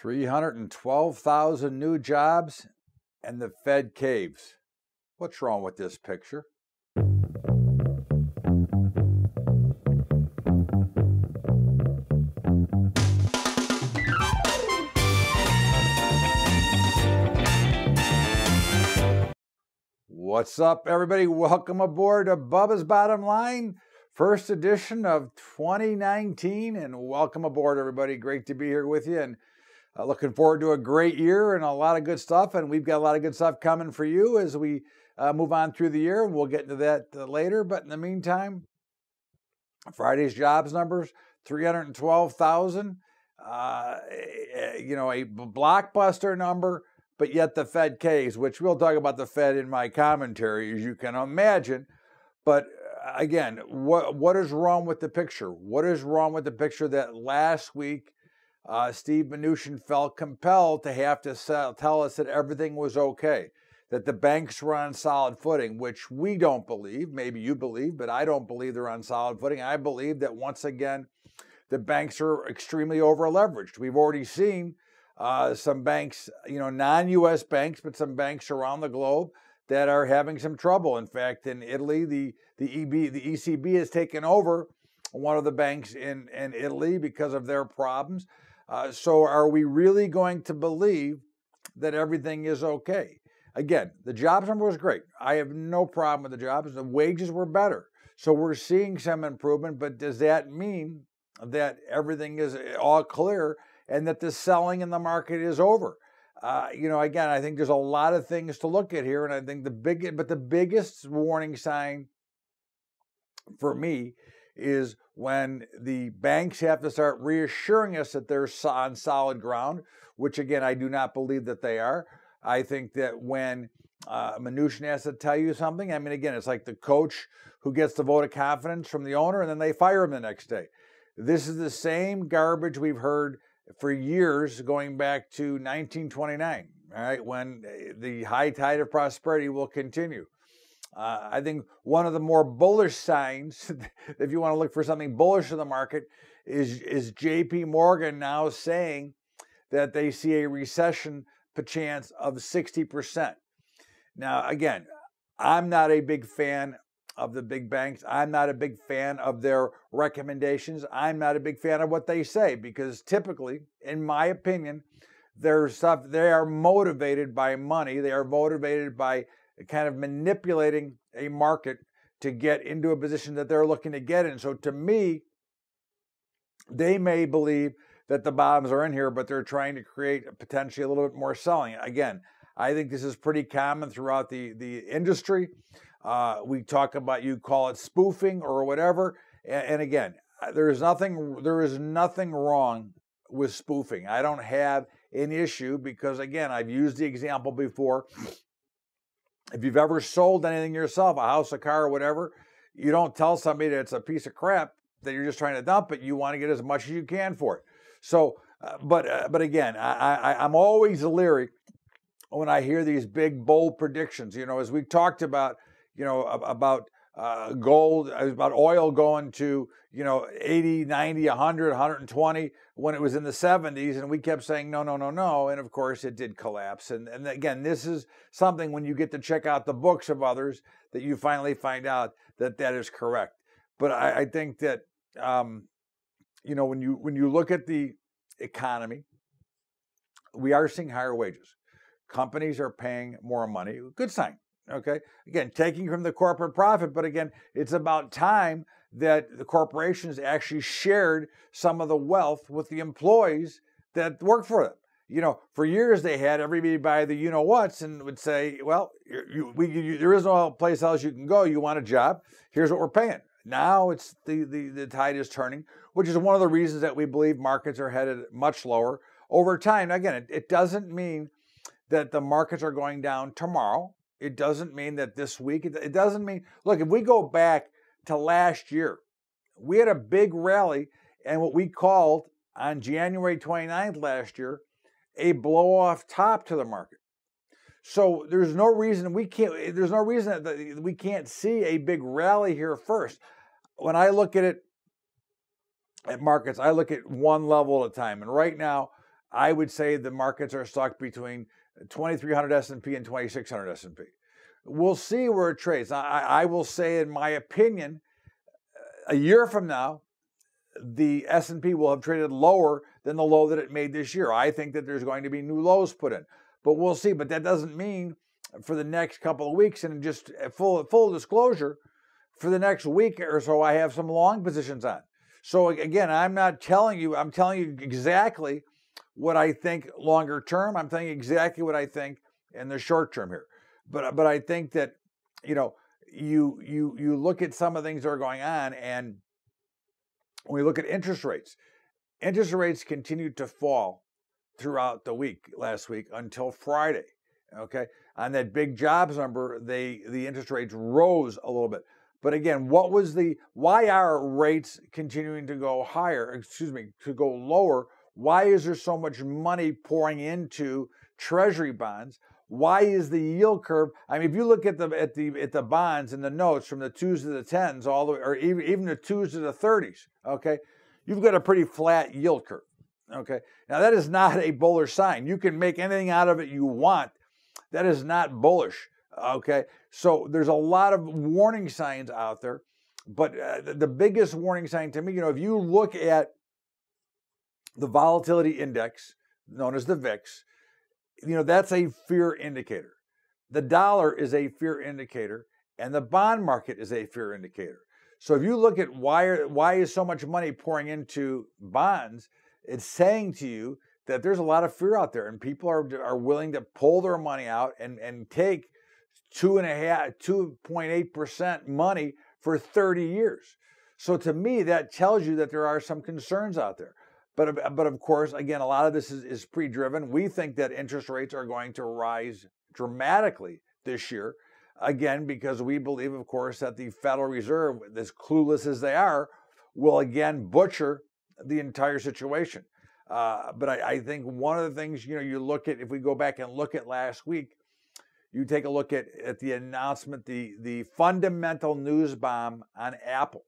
312,000 new jobs and the Fed caves. What's wrong with this picture? What's up, everybody? Welcome aboard to Bubba's Bottom Line, first edition of 2019, and welcome aboard, everybody. Great to be here with you, and looking forward to a great year and a lot of good stuff, and we've got a lot of good stuff coming for you as we move on through the year. We'll get into that later, but in the meantime, Friday's jobs numbers, 312,000, a blockbuster number, but yet the Fed caves, which we'll talk about the Fed in my commentary, as you can imagine. But again, what is wrong with the picture? What is wrong with the picture that last week Steve Mnuchin felt compelled to have to tell us that everything was okay, that the banks were on solid footing, which we don't believe. Maybe you believe, but I don't believe they're on solid footing. I believe that once again, the banks are extremely over-leveraged. We've already seen some banks, non-U.S. banks, but some banks around the globe that are having some trouble. In fact, in Italy, the ECB has taken over one of the banks in Italy because of their problems. So are we really going to believe that everything is okay? Again, the jobs number was great. I have no problem with the jobs. The wages were better. So we're seeing some improvement, but does that mean that everything is all clear and that the selling in the market is over? Again, I think there's a lot of things to look at here, and I think the biggest warning sign for me is when the banks have to start reassuring us that they're on solid ground, which again, I do not believe that they are. I think that when Mnuchin has to tell you something, I mean, again, it's like the coach who gets the vote of confidence from the owner and then they fire him the next day. This is the same garbage we've heard for years, going back to 1929, all right, when the high tide of prosperity will continue. I think one of the more bullish signs, if you want to look for something bullish in the market, is JP Morgan now saying that they see a recession chance of 60%. Now, again, I'm not a big fan of the big banks. I'm not a big fan of their recommendations. I'm not a big fan of what they say, because typically, in my opinion, they are motivated by money. They are motivated by kind of manipulating a market to get into a position that they're looking to get in. So to me, they may believe that the bottoms are in here, but they're trying to create potentially a little bit more selling. Again, I think this is pretty common throughout the industry. We talk about, you call it spoofing or whatever. And again, there is nothing wrong with spoofing. I don't have an issue because, again, I've used the example before. If you've ever sold anything yourself, a house, a car, or whatever, you don't tell somebody that it's a piece of crap, that you're just trying to dump it. You want to get as much as you can for it. So, but again, I'm always leery when I hear these big, bold predictions. As we talked about, about gold, about oil going to, 80, 90, 100, 120 when it was in the 70s. And we kept saying, no. And of course it did collapse. And again, this is something when you get to check out the books of others that you finally find out that that is correct. But I think that, when you look at the economy, we are seeing higher wages. Companies are paying more money. Good sign. Okay. Again, taking from the corporate profit, but again, it's about time that the corporations actually shared some of the wealth with the employees that work for them. For years they had everybody buy the you-know-whats and would say, well, there is no place else you can go. You want a job? Here's what we're paying. Now it's the tide is turning, which is one of the reasons that we believe markets are headed much lower over time. Now, again, it doesn't mean that the markets are going down tomorrow. It doesn't mean that this week. It doesn't mean, look, if we go back to last year, we had a big rally and what we called on January 29th last year, a blow-off top to the market. So there's no reason that we can't see a big rally here first. When I look at markets, I look at one level at a time. And right now, I would say the markets are stuck between 2,300 S&P and 2,600 S&P. We'll see where it trades. I will say, in my opinion, a year from now, the S&P will have traded lower than the low that it made this year. I think that there's going to be new lows put in, but we'll see. But that doesn't mean for the next couple of weeks, and just full disclosure, for the next week or so, I have some long positions on. So again, I'm not telling you, I'm telling you exactly what I think longer term. I'm telling you exactly what I think in the short term here. But I think that, you know, you look at some of the things that are going on, and when we look at interest rates continued to fall throughout the week, last week, until Friday. Okay, on that big jobs number, the interest rates rose a little bit. But again, why are rates continuing to go higher? To go lower? Why is there so much money pouring into Treasury bonds? Why is the yield curve? I mean, if you look at the bonds and the notes from the 2s to the 10s, all the way, or even the 2s to the 30s, okay, you've got a pretty flat yield curve. Okay, now that is not a bullish sign. You can make anything out of it you want. That is not bullish. Okay, so there's a lot of warning signs out there, but the biggest warning sign to me, you know, if you look at the volatility index, known as the VIX, you know, that's a fear indicator. The dollar is a fear indicator, and the bond market is a fear indicator. So if you look at why is so much money pouring into bonds, it's saying to you that there's a lot of fear out there, and people are willing to pull their money out and take 2.8% money for 30 years. So to me, that tells you that there are some concerns out there. But of course, again, a lot of this is pre-driven. We think that interest rates are going to rise dramatically this year, again, because we believe, of course, that the Federal Reserve, as clueless as they are, will again butcher the entire situation. But I think one of the things, you know, you look at, if we go back and look at last week, you take a look at the announcement, the fundamental news bomb on Apple,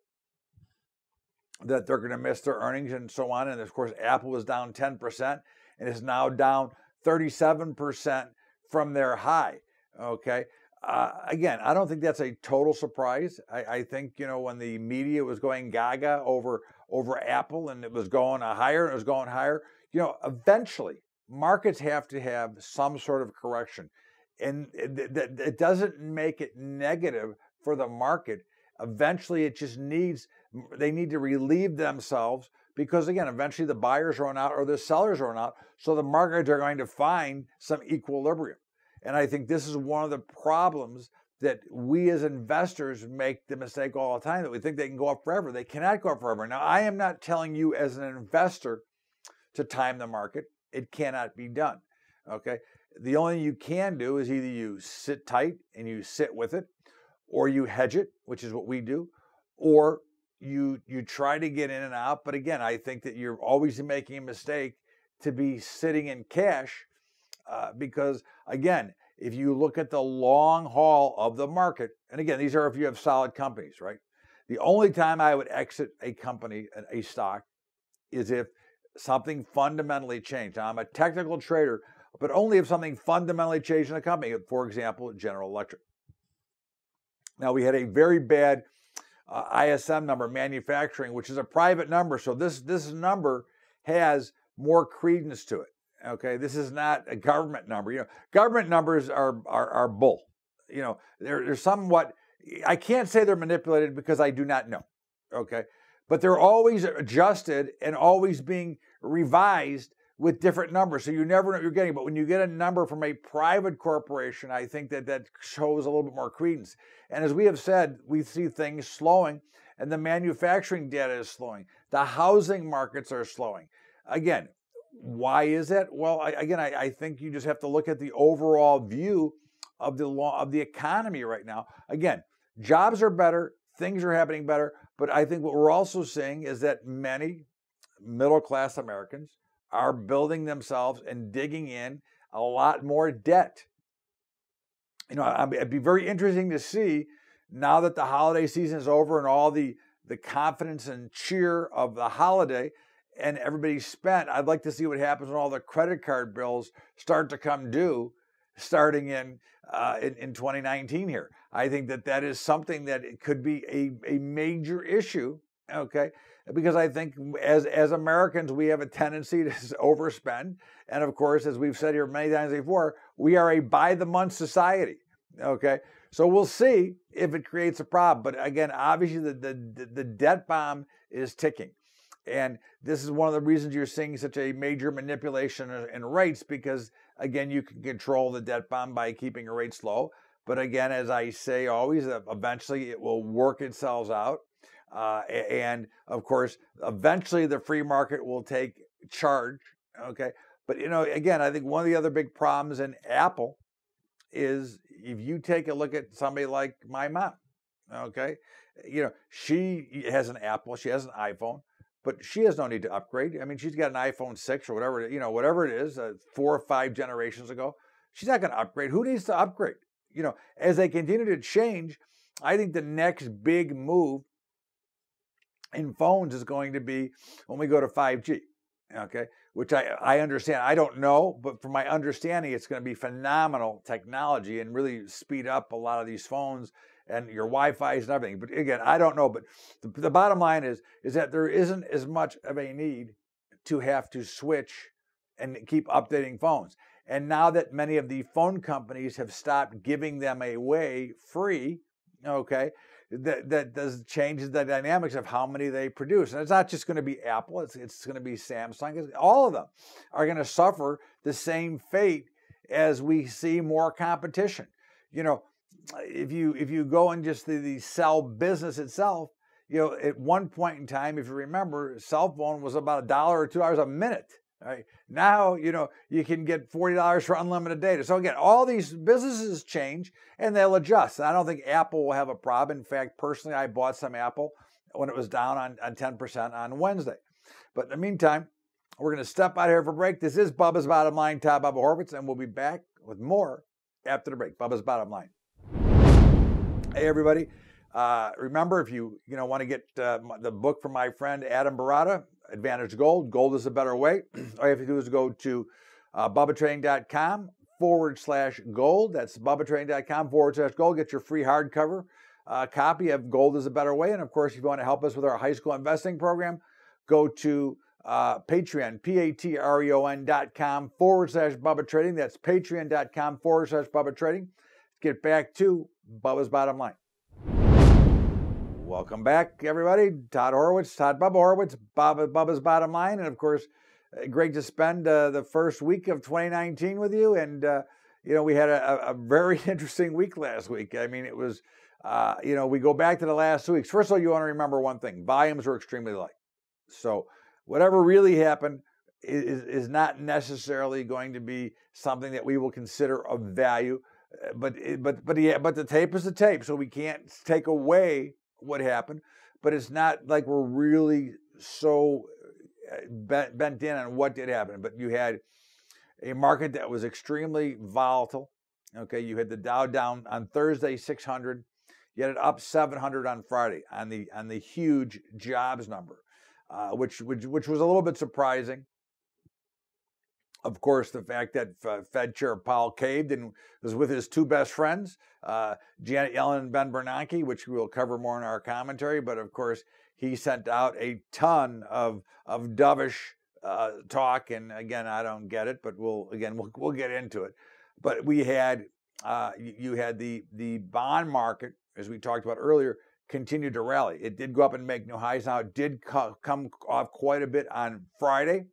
that they're going to miss their earnings and so on. And of course, Apple was down 10% and is now down 37% from their high. Okay. Again, I don't think that's a total surprise. I think, you know, when the media was going gaga over Apple and it was going higher and it was going higher, you know, eventually markets have to have some sort of correction. And it doesn't make it negative for the market. Eventually, they need to relieve themselves, because again, eventually the buyers run out or the sellers run out. So the markets are going to find some equilibrium. And I think this is one of the problems that we as investors make the mistake all the time, that we think they can go up forever. They cannot go up forever. Now, I am not telling you as an investor to time the market. It cannot be done. Okay. The only thing you can do is either you sit tight and you sit with it, or you hedge it, which is what we do, or you try to get in and out. But again, I think that you're always making a mistake to be sitting in cash, because again, if you look at the long haul of the market, and again, these are if you have solid companies, right? The only time I would exit a company, a stock, is if something fundamentally changed. Now, I'm a technical trader, but only if something fundamentally changed in the company. For example, General Electric. Now, we had a very bad ISM number, manufacturing, which is a private number. So this number has more credence to it. Okay, this is not a government number. You know, government numbers are bull. You know, they're somewhat. I can't say they're manipulated because I do not know. Okay, but they're always adjusted and always being revised with different numbers. So you never know what you're getting. But when you get a number from a private corporation, I think that shows a little bit more credence. And as we have said, we see things slowing, and the manufacturing data is slowing. The housing markets are slowing. Again, why is that? Well, I think you just have to look at the overall view of the economy right now. Again, jobs are better, things are happening better, but I think what we're also seeing is that many middle-class Americans are building themselves and digging in a lot more debt. You know, it'd be very interesting to see, now that the holiday season is over and all the confidence and cheer of the holiday, and everybody's spent. I'd like to see what happens when all the credit card bills start to come due, starting in 2019 here. I think that is something that it could be a major issue, okay? Because I think as Americans, we have a tendency to overspend. And of course, as we've said here many times before, we are a by-the-month society, okay? So we'll see if it creates a problem. But again, obviously the debt bomb is ticking. And this is one of the reasons you're seeing such a major manipulation in rates, because again, you can control the debt bomb by keeping your rates low. But again, as I say always, eventually it will work itself out. And of course, eventually the free market will take charge. Okay. But, again, I think one of the other big problems in Apple is if you take a look at somebody like my mom, okay, she has an Apple, she has an iPhone, but she has no need to upgrade. I mean, she's got an iPhone 6 or whatever, whatever it is, 4 or 5 generations ago. She's not going to upgrade. Who needs to upgrade? As they continue to change, I think the next big move in phones is going to be when we go to 5G, okay? Which I understand. I don't know, but from my understanding, it's going to be phenomenal technology and really speed up a lot of these phones and your Wi-Fi's and everything. But again, I don't know. But the bottom line is that there isn't as much of a need to have to switch and keep updating phones. And now that many of the phone companies have stopped giving them away free, okay, that does changes the dynamics of how many they produce. And it's not just going to be Apple, it's going to be Samsung. All of them are going to suffer the same fate as we see more competition. If you go in just the cell business itself, at one point in time, if you remember, cell phone was about $1 or $2 a minute. Right? Now, you can get $40 for unlimited data. So again, all these businesses change and they'll adjust. And I don't think Apple will have a problem. In fact, personally, I bought some Apple when it was down on 10% on Wednesday. But in the meantime, we're going to step out here for a break. This is Bubba's Bottom Line, Top Bubba Horwitz, and we'll be back with more after the break. Bubba's Bottom Line. Hey, everybody. Remember, if you want to get the book from my friend Adam Barata, Advantage Gold. Gold is a better way. All you have to do is go to BubbaTrading.com/gold. That's BubbaTrading.com/gold. Get your free hardcover copy of Gold is a Better Way. And of course, if you want to help us with our high school investing program, go to Patreon, patreon.com/Bubba Trading. That's patreon.com/Bubba Trading. Let's get back to Bubba's Bottom Line. Welcome back, everybody. Todd Bubba Horwitz, Bubba's Bottom Line. And of course, great to spend the first week of 2019 with you. And, we had a very interesting week last week. I mean, it was, we go back to the last 2 weeks. First of all, you want to remember one thing. Volumes were extremely light. So whatever really happened is not necessarily going to be something that we will consider of value. But the tape is the tape. So we can't take away what happened, but it's not like we're really so bent in on what did happen. But you had a market that was extremely volatile. Okay, you had the Dow down on Thursday 600, you had it up 700 on Friday on the huge jobs number, which was a little bit surprising. Of course, the fact that Fed Chair Powell caved and was with his two best friends, Janet Yellen and Ben Bernanke, which we will cover more in our commentary. But of course, he sent out a ton of dovish talk, and again, I don't get it, but we'll get into it. But we had you had the bond market, as we talked about earlier, continued to rally. It did go up and make new highs. Now it did come off quite a bit on Friday.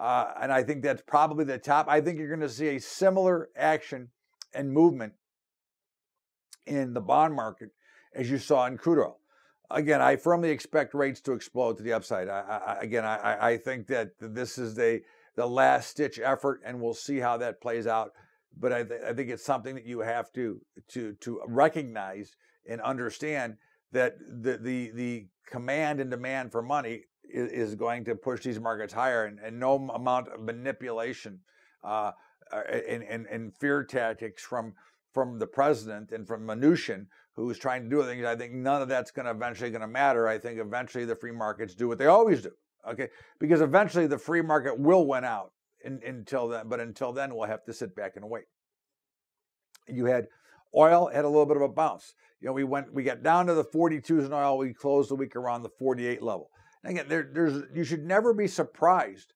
And I think that's probably the top. I think you're going to see a similar action and movement in the bond market as you saw in crude oil. Again, I firmly expect rates to explode to the upside. I think that this is the last-ditch effort, and we'll see how that plays out. But I think it's something that you have to recognize and understand that the command and demand for money is going to push these markets higher, and no amount of manipulation and fear tactics from the president and from Mnuchin, who's trying to do things. I think none of that's eventually going to matter. I think eventually the free markets do what they always do. okay? Because eventually the free market will win out until then, but until then we'll have to sit back and wait. You had oil had a little bit of a bounce. You know, we got down to the 42s in oil. We closed the week around the 48 level. And again, you should never be surprised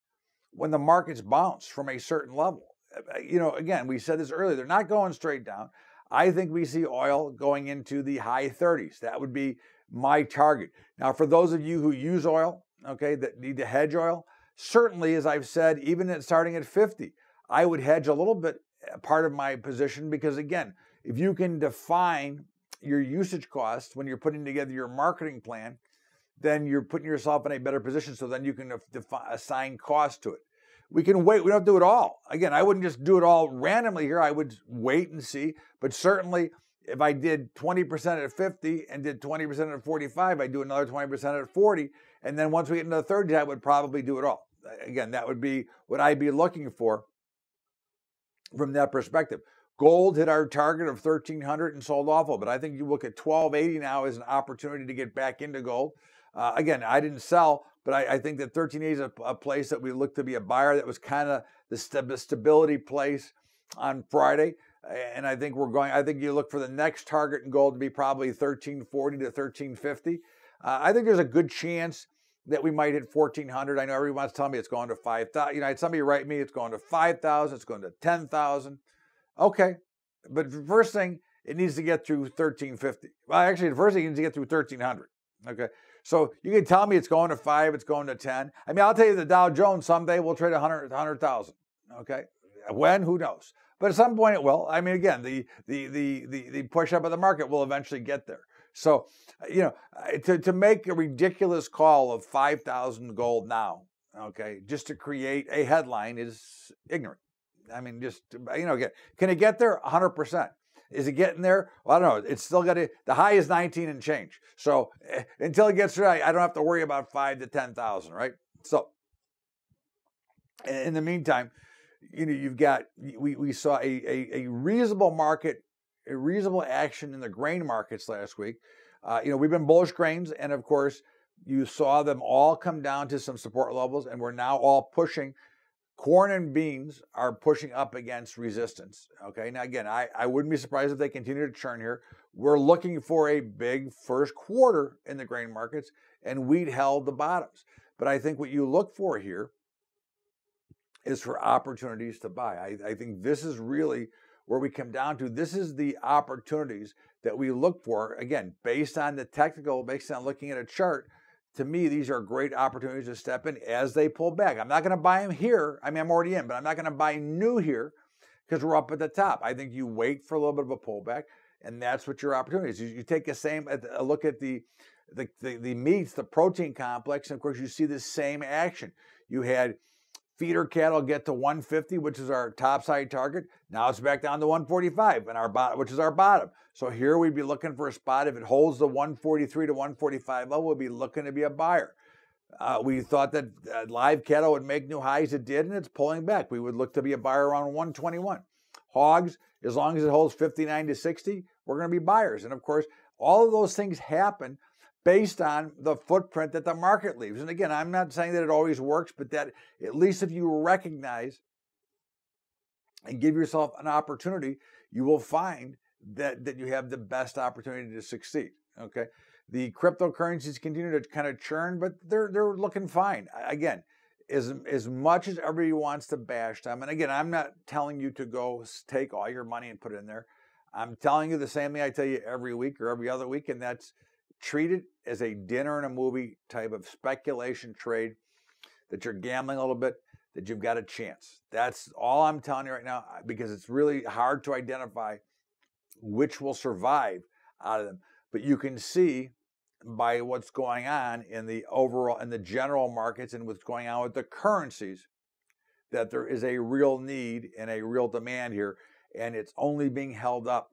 when the markets bounce from a certain level. You know, again, we said this earlier, they're not going straight down. I think we see oil going into the high 30s. That would be my target. Now, for those of you who use oil, okay, that need to hedge oil, certainly, as I've said, even starting at 50, I would hedge a little bit part of my position because, again, if you can define your usage costs when you're putting together your marketing plan, then you're putting yourself in a better position, so then you can assign cost to it. We can wait. We don't do it all. Again, I wouldn't just do it all randomly here. I would wait and see. But certainly, if I did 20% at 50 and did 20% at 45, I'd do another 20% at 40. And then once we get into the 30s, I would probably do it all. Again, that would be what I'd be looking for from that perspective. Gold hit our target of 1,300 and sold off a little bit. I think you look at 1,280 now as an opportunity to get back into gold. Again, I didn't sell, but I think that 1,380 is a place that we look to be a buyer. That was kind of the stability place on Friday. And I think I think you look for the next target in gold to be probably 1,340 to 1,350. I think there's a good chance that we might hit 1,400. I know everyone's telling me it's going to 5,000. You know, I had somebody write me, it's going to 5,000, it's going to 10,000. Okay, but the first thing, it needs to get through 1,350. Well, actually, the first thing it needs to get through 1,300. Okay, so you can tell me it's going to 5, it's going to 10. I mean, I'll tell you the Dow Jones someday will trade 100,000. Okay, when? Who knows? But at some point it will. I mean, again, the push up of the market will eventually get there. So, you know, to make a ridiculous call of 5,000 gold now, okay, just to create a headline is ignorant. I mean, just, you know, can it get there? 100%. Is it getting there? Well, I don't know. It's still got to, the high is 19 and change. So until it gets there, I don't have to worry about 5 to 10,000, right? So in the meantime, you know, you've got, we saw a reasonable market, a reasonable action in the grain markets last week. You know, we've been bullish grains, and of course, you saw them all come down to some support levels, and we're now all pushing. Corn and beans are pushing up against resistance. Okay, now again, I wouldn't be surprised if they continue to churn here. We're looking for a big first quarter in the grain markets, and wheat held the bottoms. But I think what you look for here is for opportunities to buy. I think this is really where we come down to. This is the opportunities that we look for, again, based on the technical, based on looking at a chart. To me, these are great opportunities to step in as they pull back. I'm not going to buy them here. I mean, I'm already in, but I'm not going to buy new here because we're up at the top. I think you wait for a little bit of a pullback, and that's what your opportunity is. You take a look at the meats, the protein complex, and of course, you see the same action. You had feeder cattle get to 150, which is our top side target. Now it's back down to 145, and our bottom, which is our bottom. So here we'd be looking for a spot. If it holds the 143 to 145 level, we'll be looking to be a buyer. We thought that live cattle would make new highs. It did, and it's pulling back. We would look to be a buyer around 121. Hogs, as long as it holds 59 to 60, we're going to be buyers. And of course, all of those things happen based on the footprint that the market leaves. And again, I'm not saying that it always works, but that at least if you recognize and give yourself an opportunity, you will find that you have the best opportunity to succeed. Okay, the cryptocurrencies continue to kind of churn, but they're looking fine. Again, as much as everybody wants to bash them, and again, I'm not telling you to go take all your money and put it in there. I'm telling you the same thing I tell you every week or every other week, and that's treat it as a dinner and a movie type of speculation trade, that you're gambling a little bit, that you've got a chance. That's all I'm telling you right now, because it's really hard to identify which will survive out of them. But you can see by what's going on in the overall, in the general markets and what's going on with the currencies, that there is a real need and a real demand here, and it's only being held up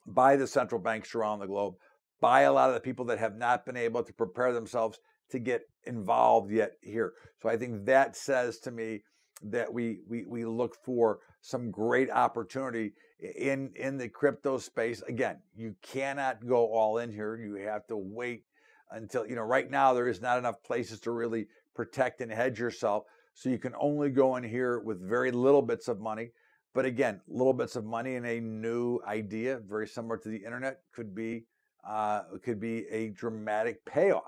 by the central banks around the globe, by a lot of the people that have not been able to prepare themselves to get involved yet here. So I think that says to me that we look for some great opportunity in the crypto space. Again, you cannot go all in here. You have to wait until, right now there is not enough places to really protect and hedge yourself. So you can only go in here with very little bits of money. But again, little bits of money in a new idea, very similar to the internet, could be a dramatic payoff.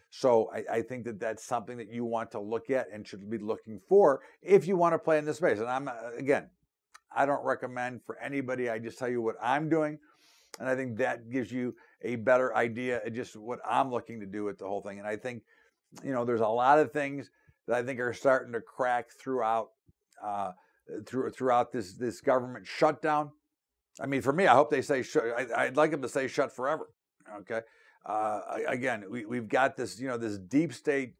So I think that that's something that you want to look at and should be looking for if you want to play in this space. And I don't recommend for anybody. I just tell you what I'm doing. And I think that gives you a better idea of just what I'm looking to do with the whole thing. And I think, there's a lot of things that I think are starting to crack throughout this government shutdown. I mean, for me, I hope they say I'd like them to say shut forever. Okay. Again, we've got this, this deep state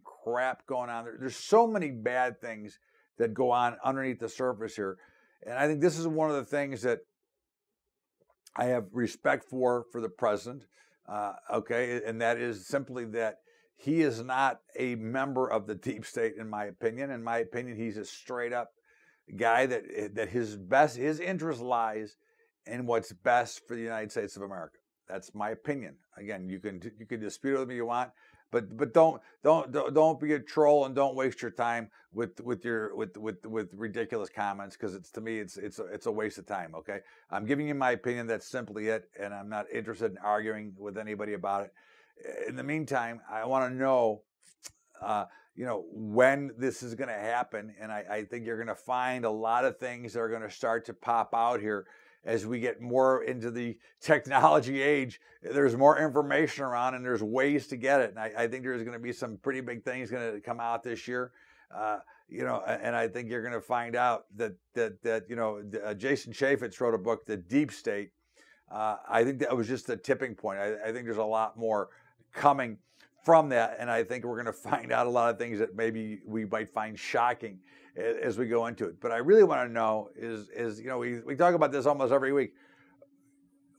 crap going on. There's so many bad things that go on underneath the surface here. And I think this is one of the things that I have respect for the president. Okay. And that is simply that he is not a member of the deep state, in my opinion. In my opinion, he's a straight up guy that his interest lies in what's best for the United States of America. That's my opinion. Again, you can dispute with me if you want, but don't be a troll and don't waste your time with ridiculous comments, because to me it's a waste of time. Okay, I'm giving you my opinion. That's simply it, and I'm not interested in arguing with anybody about it. In the meantime, I want to know, when this is going to happen, and I think you're going to find a lot of things that are going to start to pop out here as we get more into the technology age. There's more information around, and there's ways to get it. And I think there's going to be some pretty big things going to come out this year. And I think you're going to find out that Jason Chaffetz wrote a book, The Deep State. I think that was just the tipping point. I think there's a lot more coming from that, and I think we're going to find out a lot of things that maybe we might find shocking as we go into it. But I really want to know is we talk about this almost every week.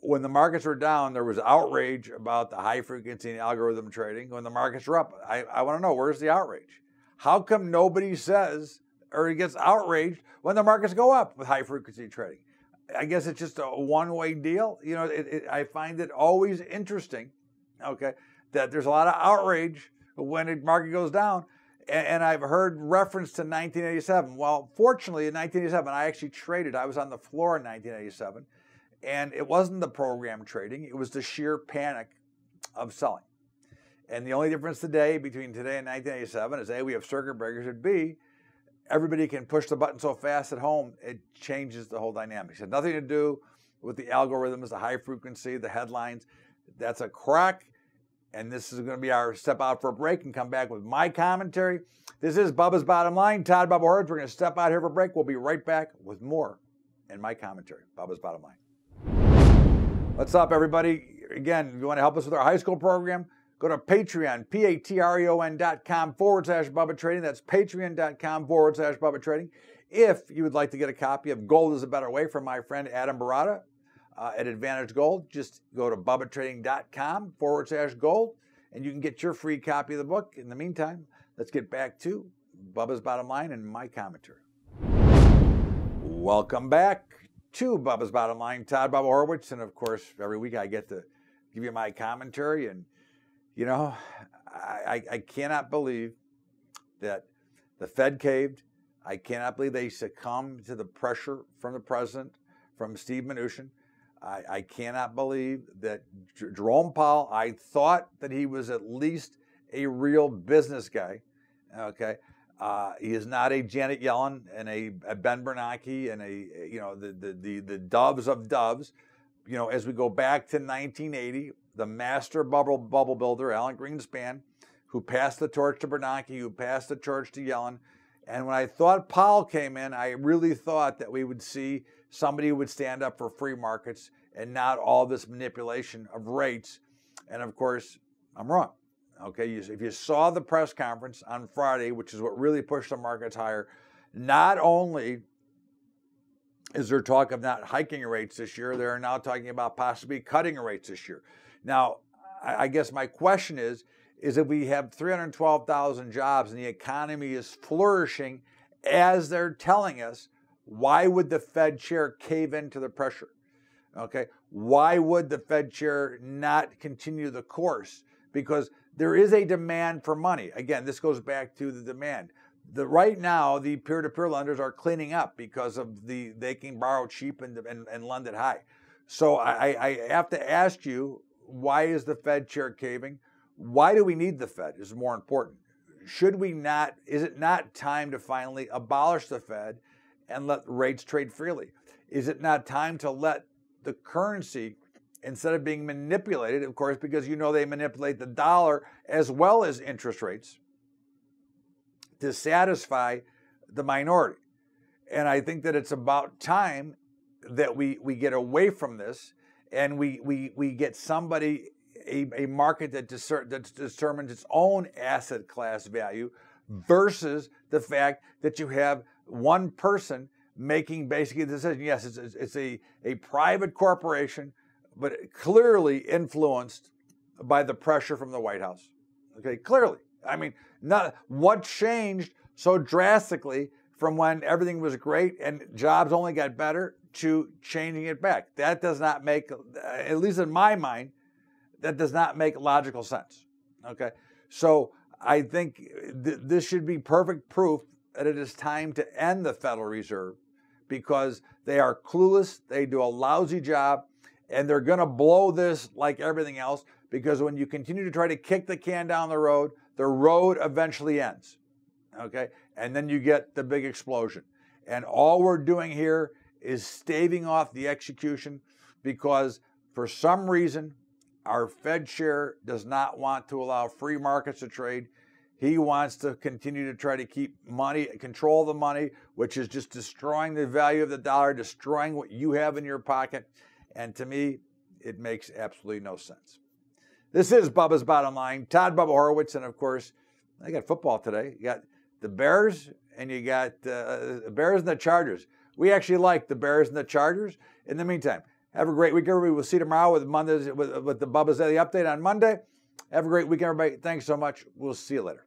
When the markets were down, there was outrage about the high frequency and algorithm trading. When the markets were up, I want to know, where's the outrage? How come nobody says or gets outraged when the markets go up with high frequency trading? I guess it's just a one-way deal. I find it always interesting, okay, that there's a lot of outrage when the market goes down. And I've heard reference to 1987. Well, fortunately, in 1987, I actually traded. I was on the floor in 1987. And it wasn't the program trading. It was the sheer panic of selling. And the only difference today between today and 1987 is A, we have circuit breakers, and B, everybody can push the button so fast at home, it changes the whole dynamics. It had nothing to do with the algorithms, the high frequency, the headlines. That's a crack. And this is going to be our step out for a break and come back with my commentary. This is Bubba's Bottom Line. Todd Bubba Horwitz. We're going to step out here for a break. We'll be right back with more in my commentary. Bubba's Bottom Line. What's up, everybody? Again, if you want to help us with our high school program, go to Patreon, patreon.com/Bubba Trading. That's patreon.com/Bubba Trading. If you would like to get a copy of Gold is a Better Way from my friend Adam Barata, at Advantage Gold, just go to bubbatrading.com/gold and you can get your free copy of the book. In the meantime, let's get back to Bubba's Bottom Line and my commentary. Welcome back to Bubba's Bottom Line. Todd Bubba Horwitz, and of course, every week I get to give you my commentary. And I cannot believe that the Fed caved. I cannot believe they succumbed to the pressure from the president, from Steve Mnuchin. I cannot believe that Jerome Powell, I thought that he was at least a real business guy, okay? He is not a Janet Yellen and a Ben Bernanke and the doves of doves. As we go back to 1980, the master bubble builder, Alan Greenspan, who passed the torch to Bernanke, who passed the torch to Yellen. And when I thought Powell came in, I really thought that we would see somebody who would stand up for free markets and not all this manipulation of rates. And of course, I'm wrong. Okay, if you saw the press conference on Friday, which is what really pushed the markets higher, not only is there talk of not hiking rates this year, they're now talking about possibly cutting rates this year. Now, I guess my question is if we have 312,000 jobs and the economy is flourishing as they're telling us, why would the Fed chair cave into the pressure? Okay, why would the Fed chair not continue the course? because there is a demand for money. Again, this goes back to the demand. Right now, the peer-to-peer lenders are cleaning up because of they can borrow cheap and lend it high. So I have to ask you, why is the Fed chair caving? Why do we need the Fed is more important. Is it not time to finally abolish the Fed and let rates trade freely? Is it not time to let the currency, instead of being manipulated, of course, because they manipulate the dollar as well as interest rates, to satisfy the minority? And I think that it's about time that we get away from this and we get somebody, a market that determines its own asset class value versus the fact that you have one person making basically the decision. Yes, it's a private corporation, but clearly influenced by the pressure from the White House. Okay, clearly. I mean, what changed so drastically from when everything was great and jobs only got better to changing it back? That does not make, at least in my mind, that does not make logical sense. Okay, so I think this should be perfect proof that it is time to end the Federal Reserve, because they are clueless, they do a lousy job, and they're going to blow this like everything else, because when you continue to try to kick the can down the road eventually ends, okay? And then you get the big explosion. And all we're doing here is staving off the execution, because for some reason, our Fed chair does not want to allow free markets to trade. He wants to continue to try to keep money, control the money, which is just destroying the value of the dollar, destroying what you have in your pocket. And to me, it makes absolutely no sense. This is Bubba's Bottom Line. Todd Bubba Horowitz, and of course, I got football today. You got the Bears, and you got the Bears and the Chargers. We actually like the Bears and the Chargers. In the meantime, have a great week, everybody. We'll see you tomorrow with Mondays with the Bubba's Daily Update on Monday. Have a great week, everybody. Thanks so much. We'll see you later.